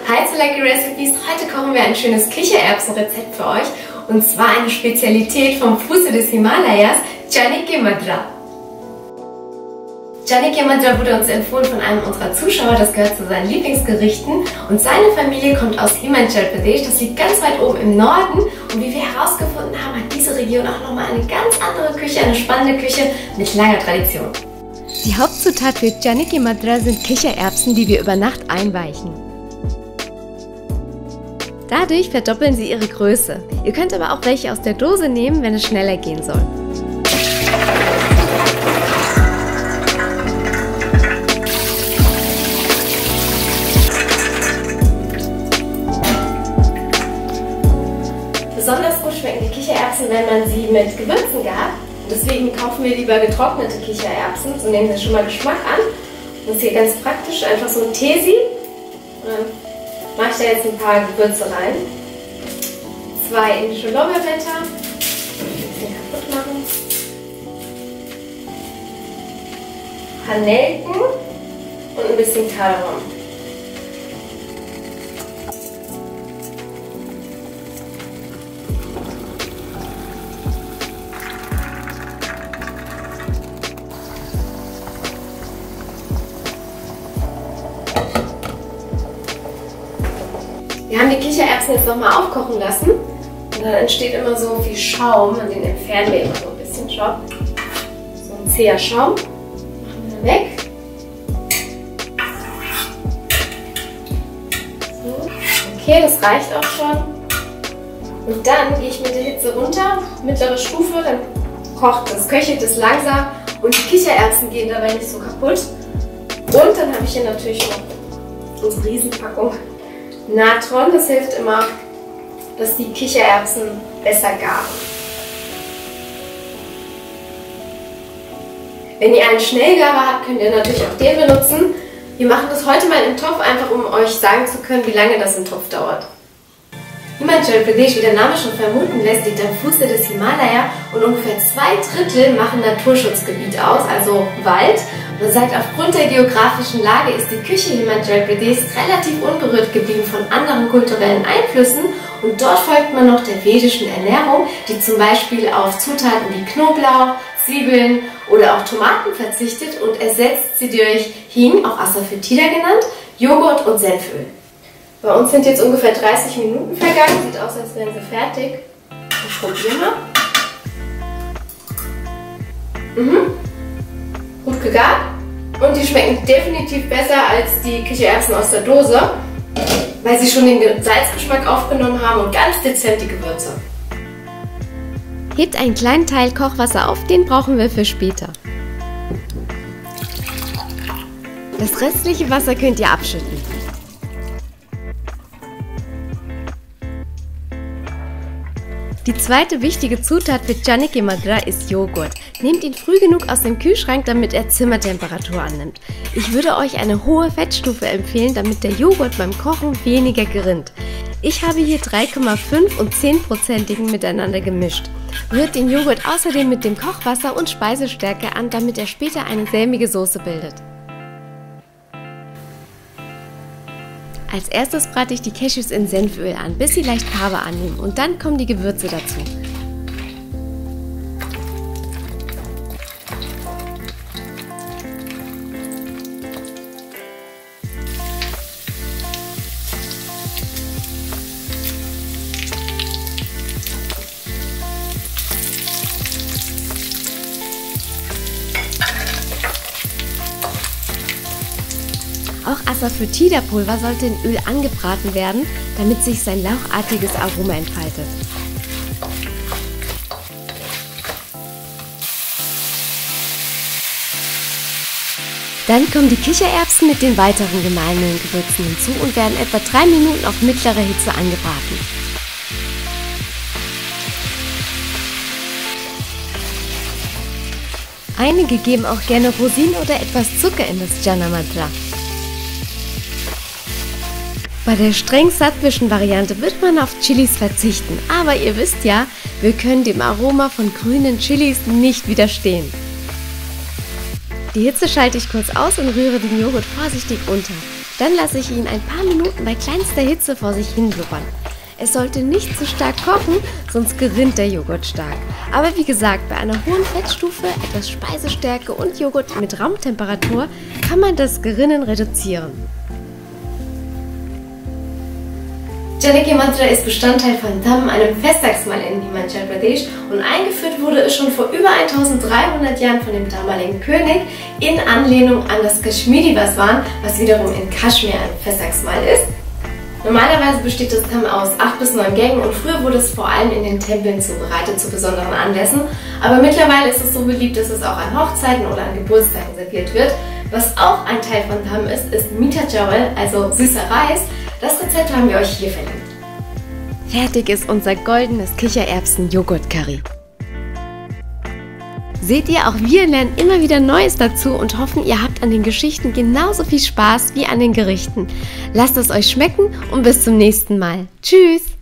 Hi zu Lucky Recipes! Heute kochen wir ein schönes Kichererbsenrezept für euch und zwar eine Spezialität vom Fuße des Himalayas, Chane Ki Madra. Chane Ki Madra wurde uns empfohlen von einem unserer Zuschauer, das gehört zu seinen Lieblingsgerichten und seine Familie kommt aus Himachal Pradesh, das liegt ganz weit oben im Norden und wie wir herausgefunden haben, hat diese Region auch nochmal eine ganz andere Küche, eine spannende Küche mit langer Tradition. Die Hauptzutat für Chane Ki Madra sind Kichererbsen, die wir über Nacht einweichen. Dadurch verdoppeln sie ihre Größe. Ihr könnt aber auch welche aus der Dose nehmen, wenn es schneller gehen soll. Besonders gut schmecken die Kichererbsen, wenn man sie mit Gewürzen gart. Deswegen kaufen wir lieber getrocknete Kichererbsen, so nehmen sie schon mal Geschmack an. Das ist hier ganz praktisch, einfach so ein Tesi. Mache ich da jetzt ein paar Gewürze rein. 2 indische Lorbeerblätter. Ein bisschen kaputt machen. Ein paar Nelken und ein bisschen Kardamom. Wir haben die Kichererbsen jetzt nochmal aufkochen lassen und dann entsteht immer so viel Schaum und den entfernen wir immer so ein bisschen. Schaum. So ein zäher Schaum. Machen wir dann weg. So. Okay, das reicht auch schon. Und dann gehe ich mit der Hitze runter, mittlere Stufe, dann kocht es, köchelt es langsam und die Kichererbsen gehen dabei nicht so kaputt. Und dann habe ich hier natürlich noch unsere Riesenpackung Natron, das hilft immer, dass die Kichererbsen besser garen. Wenn ihr einen Schnellgarer habt, könnt ihr natürlich auch den benutzen. Wir machen das heute mal im Topf, einfach um euch sagen zu können, wie lange das im Topf dauert. Himachal Pradesh, wie der Name schon vermuten lässt, liegt am Fuße des Himalaya und ungefähr 2/3 machen Naturschutzgebiet aus, also Wald. Man sagt, aufgrund der geografischen Lage ist die Küche Himachal Pradesh relativ unberührt geblieben von anderen kulturellen Einflüssen und dort folgt man noch der vedischen Ernährung, die zum Beispiel auf Zutaten wie Knoblauch, Zwiebeln oder auch Tomaten verzichtet und ersetzt sie durch Hing, auch Asafoetida genannt, Joghurt und Senföl. Bei uns sind jetzt ungefähr 30 Minuten vergangen, sieht aus, als wären sie fertig. Ich probiere mal. Gut gegart und die schmecken definitiv besser als die Kichererbsen aus der Dose, weil sie schon den Salzgeschmack aufgenommen haben und ganz dezent die Gewürze. Hebt einen kleinen Teil Kochwasser auf, den brauchen wir für später. Das restliche Wasser könnt ihr abschütten. Die zweite wichtige Zutat für Chane Ki Madra ist Joghurt. Nehmt ihn früh genug aus dem Kühlschrank, damit er Zimmertemperatur annimmt. Ich würde euch eine hohe Fettstufe empfehlen, damit der Joghurt beim Kochen weniger gerinnt. Ich habe hier 3,5 und 10%igen miteinander gemischt. Rührt den Joghurt außerdem mit dem Kochwasser und Speisestärke an, damit er später eine sämige Soße bildet. Als erstes brate ich die Cashews in Senföl an, bis sie leicht Farbe annehmen und dann kommen die Gewürze dazu. Auch Asafoetida-Pulver sollte in Öl angebraten werden, damit sich sein lauchartiges Aroma entfaltet. Dann kommen die Kichererbsen mit den weiteren gemahlenen Gewürzen hinzu und werden etwa 3 Minuten auf mittlere Hitze angebraten. Einige geben auch gerne Rosinen oder etwas Zucker in das Chane Madra. Bei der streng sattwischen Variante wird man auf Chilis verzichten, aber ihr wisst ja, wir können dem Aroma von grünen Chilis nicht widerstehen. Die Hitze schalte ich kurz aus und rühre den Joghurt vorsichtig unter. Dann lasse ich ihn ein paar Minuten bei kleinster Hitze vor sich hin blubbern. Es sollte nicht zu stark kochen, sonst gerinnt der Joghurt stark. Aber wie gesagt, bei einer hohen Fettstufe, etwas Speisestärke und Joghurt mit Raumtemperatur kann man das Gerinnen reduzieren. Janiki Madra ist Bestandteil von Dham, einem Festtagsmahl in Himachal Pradesh, und eingeführt wurde es schon vor über 1300 Jahren von dem damaligen König in Anlehnung an das Kashmiri Vaswan, was wiederum in Kaschmir ein Festtagsmahl ist. Normalerweise besteht das Dham aus 8 bis 9 Gängen und früher wurde es vor allem in den Tempeln zubereitet zu besonderen Anlässen, aber mittlerweile ist es so beliebt, dass es auch an Hochzeiten oder an Geburtstagen serviert wird. Was auch ein Teil von Dham ist Mita Chawal, also süßer Reis. Das Rezept haben wir euch hier verlinkt. Fertig ist unser goldenes Kichererbsen-Joghurt-Curry. Seht ihr, auch wir lernen immer wieder Neues dazu und hoffen, ihr habt an den Geschichten genauso viel Spaß wie an den Gerichten. Lasst es euch schmecken und bis zum nächsten Mal. Tschüss!